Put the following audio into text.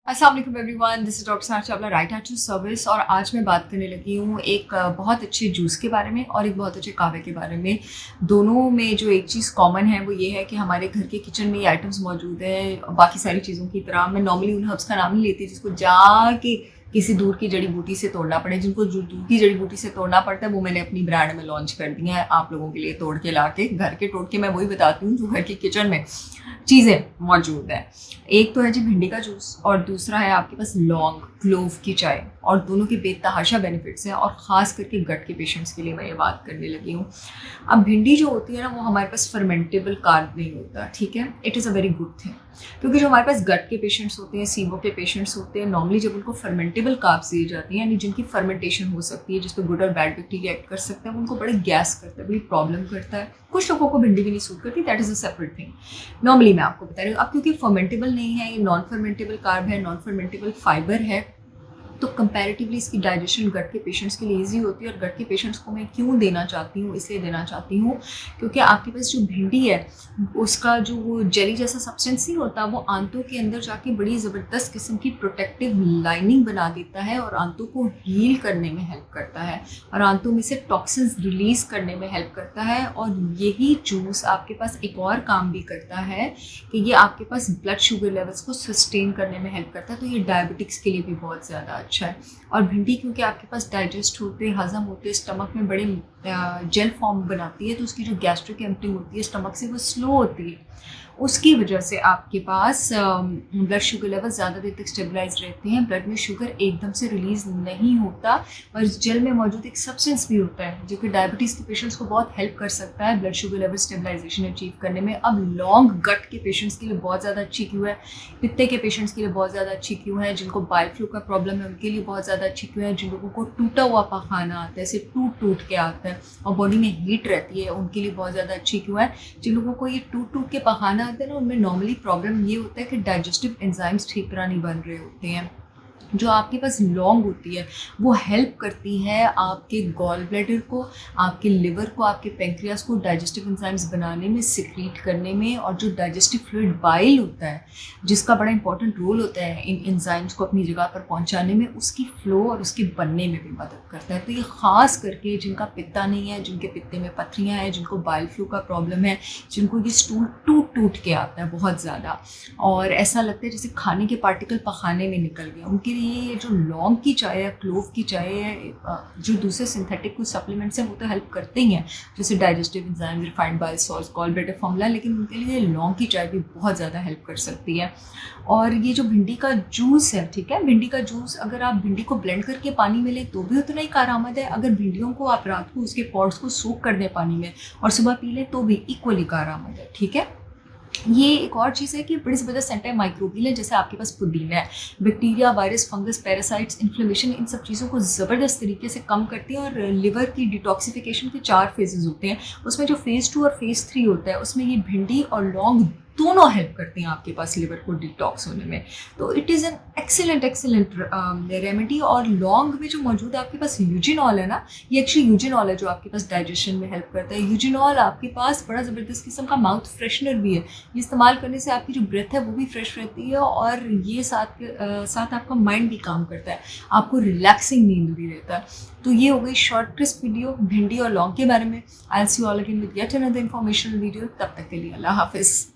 अस्सलाम वालेकुम everyone, this is doctor Sana Chawla, right hand to service. और आज मैं बात करने लगी हूँ एक बहुत अच्छे जूस के बारे में और एक बहुत अच्छे कहवे के बारे में। दोनों में जो एक चीज़ कॉमन है वो ये है कि हमारे घर के किचन में ये आइटम्स मौजूद हैं। बाकी सारी चीज़ों की तरह मैं नॉर्मली उन हर्ब्स का नाम नहीं लेती जिसको जाके किसी दूर की जड़ी बूटी से तोड़ना पड़े। जिनको जो दूर की जड़ी बूटी से तोड़ना पड़ता है वो मैंने अपनी ब्रांड में लॉन्च कर दिया है आप लोगों के लिए। तोड़ के ला के घर के तोड़ के मैं वही बताती हूँ जो घर के किचन में चीज़ें मौजूद है। एक तो है जी भिंडी का जूस और दूसरा है आपके पास लौंग, क्लोव की चाय। और दोनों के बेतहाशा बेनिफिट्स हैं और ख़ास करके गट के पेशेंट्स के लिए मैं ये बात करने लगी हूँ। अब भिंडी जो होती है ना वो हमारे पास फर्मेंटेबल कार्ब नहीं होता, ठीक है। It is a very good thing, क्योंकि जो हमारे पास गट के पेशेंट्स होते हैं, सीबो के पेशेंट्स होते हैं, नॉर्मली जब उनको फर्मेंटेबल कार्ब्स दी जाती हैं यानी जिनकी फर्मेंटेशन हो सकती है, जिस पर गुड और बैड बैक्टीरिया एक्ट कर सकते हैं, उनको बड़े गैस करता है, बड़ी प्रॉब्लम करता है। कुछ लोगों को भिंडी भी नहीं सूट करती, that is a separate thing. Normally मैं आपको बता रही हूँ। अब क्योंकि फर्मेंटेबल नहीं है, ये नॉन फर्मेंटेबल कार्ब है, नॉन फर्मेंटेबल फाइबर है, तो कंपैरेटिवली इसकी डाइजेशन गट के पेशेंट्स के लिए ईजी होती है। और गट के पेशेंट्स को मैं क्यों देना चाहती हूँ, इसलिए देना चाहती हूँ क्योंकि आपके पास जो भिंडी है उसका जो वो जेली जैसा सब्सटेंस नहीं होता, वो आंतों के अंदर जाके बड़ी ज़बरदस्त किस्म की प्रोटेक्टिव लाइनिंग बना देता है और आंतों को हील करने में हेल्प करता है और आंतों में से टॉक्सिन्स रिलीज़ करने में हेल्प करता है। और यही जूस आपके पास एक और काम भी करता है कि ये आपके पास ब्लड शुगर लेवल्स को सस्टेन करने में हेल्प करता है। तो ये डायबिटिक्स के लिए भी बहुत ज़्यादा अच्छा है। और भिंडी क्योंकि आपके पास डाइजेस्ट होते, हजम होते, स्टमक में बड़े जेल फॉर्म बनाती है, तो उसकी जो गैस्ट्रिक एम्पटिंग होती है स्टमक से वो स्लो होती है। उसकी वजह से आपके पास ब्लड शुगर लेवल ज़्यादा देर तक स्टेबलाइज रहते हैं, ब्लड में शुगर एकदम से रिलीज़ नहीं होता। और इस जेल में मौजूद एक सब्सटेंस भी होता है जो कि डायबिटीज़ के पेशेंट्स को बहुत हेल्प कर सकता है blood sugar level stabilisation achieve करने में। अब लौंग गट के पेशेंट्स के लिए बहुत ज़्यादा अच्छी क्यों है, पित्ते के पेशेंट्स के लिए बहुत ज़्यादा अच्छी क्यों है, जिनको बाइल फ्लू का प्रॉब्लम है उनके लिए बहुत ज़्यादा अच्छी क्यों है, जिन लोगों को टूटा हुआ पखाना आता है, ऐसे टूट टूट के आता है और बॉडी में हीट रहती है, उनके लिए बहुत ज़्यादा अच्छी क्यों है। जिन लोगों को ये टूट टूट के पखाना आता है ना, उनमें नॉर्मली प्रॉब्लम ये होता है कि डाइजेस्टिव एंजाइम्स ठीक तरह नहीं बन रहे होते हैं। जो आपके पास लौंग होती है वो हेल्प करती है आपके गॉल ब्लैडर को, आपके लिवर को, आपके पेंक्रियास को डाइजेस्टिव एंजाइम्स बनाने में, सिक्रीट करने में। और जो डाइजेस्टिव फ्लूइड बाइल होता है जिसका बड़ा इंपॉर्टेंट रोल होता है इन एंजाइम्स को अपनी जगह पर पहुंचाने में, उसकी फ्लो और उसके बनने में भी मदद करता है। तो ये ख़ास करके जिनका पित्ता नहीं है, जिनके पित्ते में पथरियाँ हैं, जिनको बाइल फ्लू का प्रॉब्लम है, जिनको ये स्टूल टूट टूट के आता है बहुत ज़्यादा और ऐसा लगता है जैसे खाने के पार्टिकल पखाने में निकल गए, उनके ये जो लौंग की चाय है, क्लोव की चाय है, जो दूसरे सिंथेटिक कुछ सप्लीमेंट्स हैं वो तो हेल्प करते ही हैं जैसे digestive enzyme, refined bile salts, gall bladder formula, लेकिन उनके लिए लौंग की चाय भी बहुत ज़्यादा हेल्प कर सकती है। और ये जो भिंडी का जूस है, ठीक है, भिंडी का जूस अगर आप भिंडी को ब्लेंड करके पानी में लें तो भी उतना ही कारआमद है। अगर भिंडियों को आप रात को उसके पॉड्स को सोक कर दें पानी में और सुबह पी लें तो भी इक्वली कारआमद है, ठीक है। ये एक और चीज़ है कि बड़ी ज़बरदस्त एंटी माइक्रोबियल है। जैसे आपके पास पुदीना है, bacteria, virus, fungus, parasites, inflammation, इन सब चीज़ों को ज़बरदस्त तरीके से कम करती है। और लिवर की डिटॉक्सिफिकेशन के 4 फेजेस होते हैं, उसमें जो फेज़ 2 और फेज़ 3 होता है उसमें ये भिंडी और लौंग दोनों हेल्प करते हैं आपके पास लिवर को डिटॉक्स होने में। तो it is an excellent remedy. और लौंग में जो मौजूद है आपके पास यूजिनॉल है ना, ये एक्चुअली यूजिनॉल है जो आपके पास डाइजेशन में हेल्प करता है। यूजिनॉल आपके पास बड़ा ज़बरदस्त किस्म का माउथ फ्रेशनर भी है, ये इस्तेमाल करने से आपकी जो ब्रेथ है वो भी फ्रेश रहती है और ये साथ आपका माइंड भी काम करता है, आपको रिलैक्सिंग नींद भी रहता है। तो ये हो गई शॉर्ट क्रिस्प वीडियो भिंडी और लौंग के बारे में। I will see you all again with yet another informational video. तब तक के लिए अल्लाह हाफिज़।